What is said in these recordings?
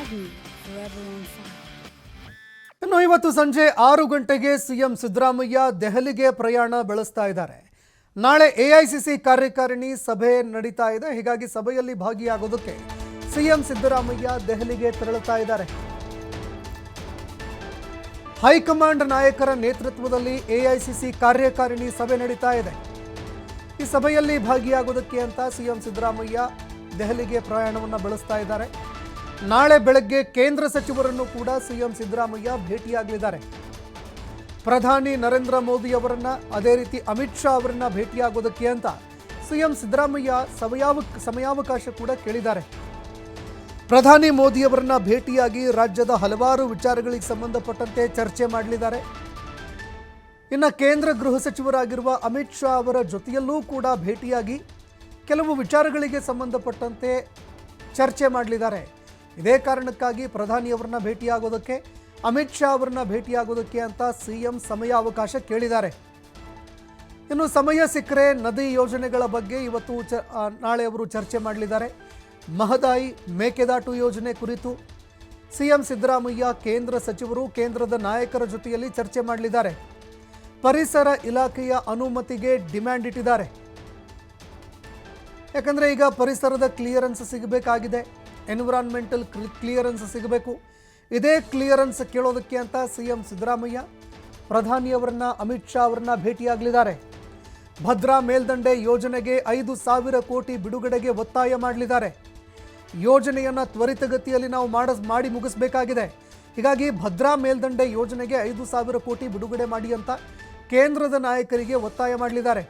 hidden, forever on fire. ಇನ್ನು ಇವತ್ತು ಸಂಜೆ 6 ಗಂಟೆಗೆ ಸಿಎಂ ಸಿದ್ದರಾಮಯ್ಯ ದೆಹಲಿಗೆ ಪ್ರಯಾಣ ಬೆಳೆಸ್ತಾ ಇದ್ದಾರೆ. ನಾಳೆ ಎಐಸಿಸಿ ಕಾರ್ಯಕಾರಿಣಿ ಸಭೆ ನಡೀತಾ ಇದೆ. ಹೀಗಾಗಿ ಸಭೆಯಲ್ಲಿ ಭಾಗಿಯಾಗೋದಕ್ಕೆ ಸಿಎಂ ಸಿದ್ದರಾಮಯ್ಯ ದೆಹಲಿಗೆ ತೆರಳುತ್ತಾ ಇದ್ದಾರೆ. ಹೈಕಮಾಂಡ್ ನಾಯಕರ ನೇತೃತ್ವದಲ್ಲಿ ಎಐಸಿಸಿ ಕಾರ್ಯಕಾರಿಣಿ ಸಭೆ ನಡೀತಾ ಇದೆ. ಈ ಸಭೆಯಲ್ಲಿ ಭಾಗಿಯಾಗೋದಕ್ಕೆ ಅಂತ ಸಿಎಂ ಸಿದ್ದರಾಮಯ್ಯ ದೆಹಲಿಗೆ ಪ್ರಯಾಣವನ್ನು ಬೆಳೆಸ್ತಾ ಇದ್ದಾರೆ. ನಾಳೆ ಬೆಳಗ್ಗೆ ಕೇಂದ್ರ ಸಚಿವರನ್ನು ಕೂಡ ಸಿಎಂ ಸಿದ್ದರಾಮಯ್ಯ ಭೇಟಿಯಾಗಲಿದ್ದಾರೆ. ಪ್ರಧಾನಿ ನರೇಂದ್ರ ಮೋದಿ ಅವರನ್ನ, ಅದೇ ರೀತಿ ಅಮಿತ್ ಶಾ ಅವರನ್ನ ಭೇಟಿಯಾಗೋದಕ್ಕೆ ಅಂತ ಸಿಎಂ ಸಿದ್ದರಾಮಯ್ಯ ಸಮಯಾವಕಾಶ ಕೂಡ ಕೇಳಿದ್ದಾರೆ. ಪ್ರಧಾನಿ ಮೋದಿ ಅವರನ್ನ ಭೇಟಿಯಾಗಿ ರಾಜ್ಯದ ಹಲವಾರು ವಿಚಾರಗಳಿಗೆ ಸಂಬಂಧಪಟ್ಟಂತೆ ಚರ್ಚೆ ಮಾಡಲಿದ್ದಾರೆ. ಇನ್ನು ಕೇಂದ್ರ ಗೃಹ ಸಚಿವರಾಗಿರುವ ಅಮಿತ್ ಶಾ ಅವರ ಜೊತೆಯಲ್ಲೂ ಕೂಡ ಭೇಟಿಯಾಗಿ ಕೆಲವು ವಿಚಾರಗಳಿಗೆ ಸಂಬಂಧಪಟ್ಟಂತೆ ಚರ್ಚೆ ಮಾಡಲಿದ್ದಾರೆ. ಇದೇ ಕಾರಣಕ್ಕಾಗಿ ಪ್ರಧಾನಿಯವರನ್ನ ಭೇಟಿಯಾಗೋದಕ್ಕೆ, ಅಮಿತ್ ಶಾ ಅವರನ್ನ ಭೇಟಿಯಾಗೋದಕ್ಕೆ ಅಂತ ಸಿಎಂ ಸಮಯಾವಕಾಶ ಕೇಳಿದ್ದಾರೆ. ಇನ್ನು ಸಮಯ ಸಿಕ್ಕರೆ ನದಿ ಯೋಜನೆಗಳ ಬಗ್ಗೆ ಇವತ್ತು ನಾಳೆ ಅವರು ಚರ್ಚೆ ಮಾಡಲಿದ್ದಾರೆ. ಮಹದಾಯಿ ಮೇಕೆದಾಟು ಯೋಜನೆ ಕುರಿತು ಸಿಎಂ ಸಿದ್ದರಾಮಯ್ಯ ಕೇಂದ್ರ ಸಚಿವರು, ಕೇಂದ್ರದ ನಾಯಕರ ಜೊತೆಯಲ್ಲಿ ಚರ್ಚೆ ಮಾಡಲಿದ್ದಾರೆ. ಪರಿಸರ ಇಲಾಖೆಯ ಅನುಮತಿಗೆ ಡಿಮ್ಯಾಂಡ್ ಇಟ್ಟಿದ್ದಾರೆ. ಯಾಕಂದರೆ ಈಗ ಪರಿಸರದ ಕ್ಲಿಯರೆನ್ಸ್ ಸಿಗಬೇಕಾಗಿದೆ, ಎನ್ವಿರಾನ್ಮೆಂಟಲ್ ಕ್ಲಿಯರೆನ್ಸ್ ಸಿಗಬೇಕು. ಇದೇ ಕ್ಲಿಯರೆನ್ಸ್ ಕೇಳೋದಕ್ಕೆ ಅಂತ ಸಿಎಂ ಸಿದ್ದರಾಮಯ್ಯ ಪ್ರಧಾನಿಯವರನ್ನ, ಅಮಿತ್ ಶಾ ಅವರನ್ನ ಭೇಟಿಯಾಗಲಿದ್ದಾರೆ. ಭದ್ರಾ ಮೇಲ್ದಂಡೆ ಯೋಜನೆಗೆ 5,000 ಕೋಟಿ ಬಿಡುಗಡೆಗೆ ಒತ್ತಾಯ ಮಾಡಲಿದ್ದಾರೆ. ಯೋಜನೆಯನ್ನು ತ್ವರಿತಗತಿಯಲ್ಲಿ ನಾವು ಮಾಡಿ ಮುಗಿಸಬೇಕಾಗಿದೆ. ಹೀಗಾಗಿ ಭದ್ರಾ ಮೇಲ್ದಂಡೆ ಯೋಜನೆಗೆ 5,000 ಕೋಟಿ ಬಿಡುಗಡೆ ಮಾಡಿ ಅಂತ ಕೇಂದ್ರದ ನಾಯಕರಿಗೆ ಒತ್ತಾಯ ಮಾಡಲಿದ್ದಾರೆ.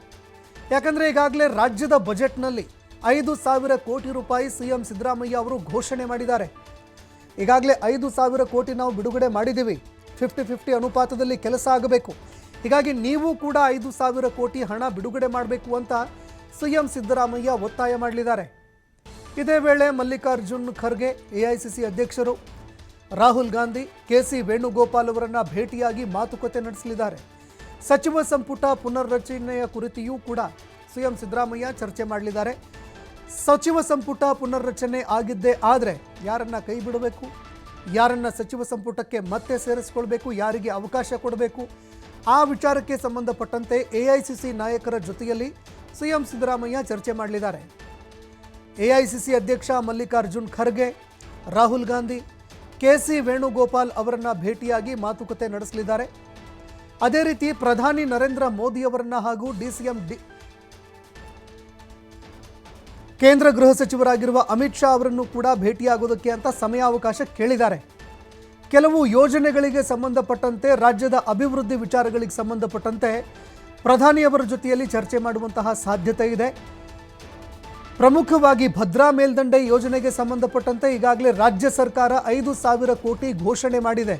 ಯಾಕಂದರೆ ಈಗಾಗಲೇ ರಾಜ್ಯದ ಬಜೆಟ್ನಲ್ಲಿ 5,000 ಕೋಟಿ ರೂಪಾಯಿ ಸಿಎಂ ಸಿದ್ದರಾಮಯ್ಯ ಅವರು ಘೋಷಣೆ ಮಾಡಿದ್ದಾರೆ. ಈಗಾಗಲೇ 5,000 ಕೋಟಿ ನಾವು ಬಿಡುಗಡೆ ಮಾಡಿದ್ದೀವಿ. 50-50 ಅನುಪಾತದಲ್ಲಿ ಕೆಲಸ ಆಗಬೇಕು. ಹೀಗಾಗಿ ನೀವು ಕೂಡ 5,000 ಕೋಟಿ ಹಣ ಬಿಡುಗಡೆ ಮಾಡಬೇಕು ಅಂತ ಸಿಎಂ ಸಿದ್ದರಾಮಯ್ಯ ಒತ್ತಾಯ ಮಾಡಲಿದ್ದಾರೆ. ಇದೇ ವೇಳೆ ಮಲ್ಲಿಕಾರ್ಜುನ್ ಖರ್ಗೆ, ಎಐಸಿಸಿ ಅಧ್ಯಕ್ಷರು, ರಾಹುಲ್ ಗಾಂಧಿ, ಕೆಸಿ ವೇಣುಗೋಪಾಲ್ ಅವರನ್ನು ಭೇಟಿಯಾಗಿ ಮಾತುಕತೆ ನಡೆಸಲಿದ್ದಾರೆ. ಸಚಿವ ಸಂಪುಟ ಪುನರ್ರಚನೆಯ ಕುರಿತಿಯೂ ಕೂಡ ಸಿಎಂ ಸಿದ್ದರಾಮಯ್ಯ ಚರ್ಚೆ ಮಾಡಲಿದ್ದಾರೆ. ಸಚಿವ ಸಂಪುಟ ಪುನರ್ರಚನೆ ಆಗಿದ್ದೇ ಆದರೆ ಯಾರನ್ನ ಕೈ ಬಿಡಬೇಕು, ಯಾರನ್ನ ಸಚಿವ ಸಂಪುಟಕ್ಕೆ ಮತ್ತೆ ಸೇರಿಸಿಕೊಳ್ಬೇಕು, ಯಾರಿಗೆ ಅವಕಾಶ ಕೊಡಬೇಕು, ಆ ವಿಚಾರಕ್ಕೆ ಸಂಬಂಧಪಟ್ಟಂತೆ ಎಐಸಿಸಿ ನಾಯಕರ ಜೊತೆಯಲ್ಲಿ ಸಿಎಂ ಸಿದ್ದರಾಮಯ್ಯ ಚರ್ಚೆ ಮಾಡಲಿದ್ದಾರೆ. ಎಐಸಿಸಿ ಅಧ್ಯಕ್ಷ ಮಲ್ಲಿಕಾರ್ಜುನ್ ಖರ್ಗೆ, ರಾಹುಲ್ ಗಾಂಧಿ, ಕೆಸಿ ವೇಣುಗೋಪಾಲ್ ಅವರನ್ನ ಭೇಟಿಯಾಗಿ ಮಾತುಕತೆ ನಡೆಸಲಿದ್ದಾರೆ. ಅದೇ ರೀತಿ ಪ್ರಧಾನಿ ನರೇಂದ್ರ ಮೋದಿ ಅವರನ್ನ ಹಾಗೂ ಕೇಂದ್ರ ಗೃಹ ಸಚಿವರಾಗಿರುವ ಅಮಿತ್ ಶಾ ಅವರನ್ನು ಕೂಡ ಭೇಟಿಯಾಗೋದಕ್ಕೆ ಅಂತ ಸಮಯಾವಕಾಶ ಕೇಳಿದ್ದಾರೆ. ಕೆಲವು ಯೋಜನೆಗಳಿಗೆ ಸಂಬಂಧಪಟ್ಟಂತೆ, ರಾಜ್ಯದ ಅಭಿವೃದ್ಧಿ ವಿಚಾರಗಳಿಗೆ ಸಂಬಂಧಪಟ್ಟಂತೆ ಪ್ರಧಾನಿಯವರ ಜೊತೆಯಲ್ಲಿ ಚರ್ಚೆ ಮಾಡುವಂತಹ ಸಾಧ್ಯತೆ ಇದೆ. ಪ್ರಮುಖವಾಗಿ ಭದ್ರಾ ಮೇಲ್ದಂಡೆ ಯೋಜನೆಗೆ ಸಂಬಂಧಪಟ್ಟಂತೆ ಈಗಾಗಲೇ ರಾಜ್ಯ ಸರ್ಕಾರ 5,000 ಕೋಟಿ ಘೋಷಣೆ ಮಾಡಿದೆ.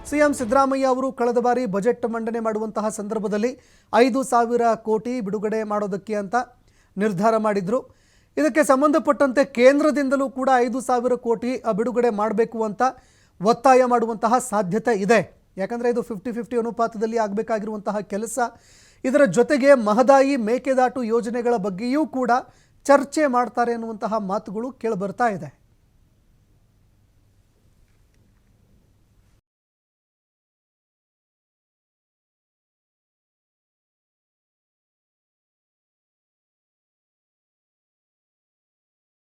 ಸಿಎಂ ಸಿದ್ದರಾಮಯ್ಯ ಅವರು ಕಳೆದ ಬಾರಿ ಬಜೆಟ್ ಮಂಡನೆ ಮಾಡುವಂತಹ ಸಂದರ್ಭದಲ್ಲಿ 5,000 ಕೋಟಿ ಬಿಡುಗಡೆ ಮಾಡೋದಕ್ಕೆ ಅಂತ ನಿರ್ಧಾರ ಮಾಡಿದ್ರು. ಇದಕ್ಕೆ ಸಂಬಂಧಪಟ್ಟಂತೆ ಕೇಂದ್ರದಿಂದಲೂ ಕೂಡ 5,000 ಕೋಟಿ ಬಿಡುಗಡೆ ಮಾಡಬೇಕು ಅಂತ ಒತ್ತಾಯ ಮಾಡುವಂತಹ ಸಾಧ್ಯತೆ ಇದೆ. ಯಾಕಂದರೆ ಇದು 50-50 ಅನುಪಾತದಲ್ಲಿ ಆಗಬೇಕಾಗಿರುವಂತಹ ಕೆಲಸ. ಇದರ ಜೊತೆಗೆ ಮಹದಾಯಿ ಮೇಕೆದಾಟು ಯೋಜನೆಗಳ ಬಗ್ಗೆಯೂ ಕೂಡ ಚರ್ಚೆ ಮಾಡ್ತಾರೆ ಅನ್ನುವಂತಹ ಮಾತುಗಳು ಕೇಳಿಬರ್ತಾ ಇದೆ.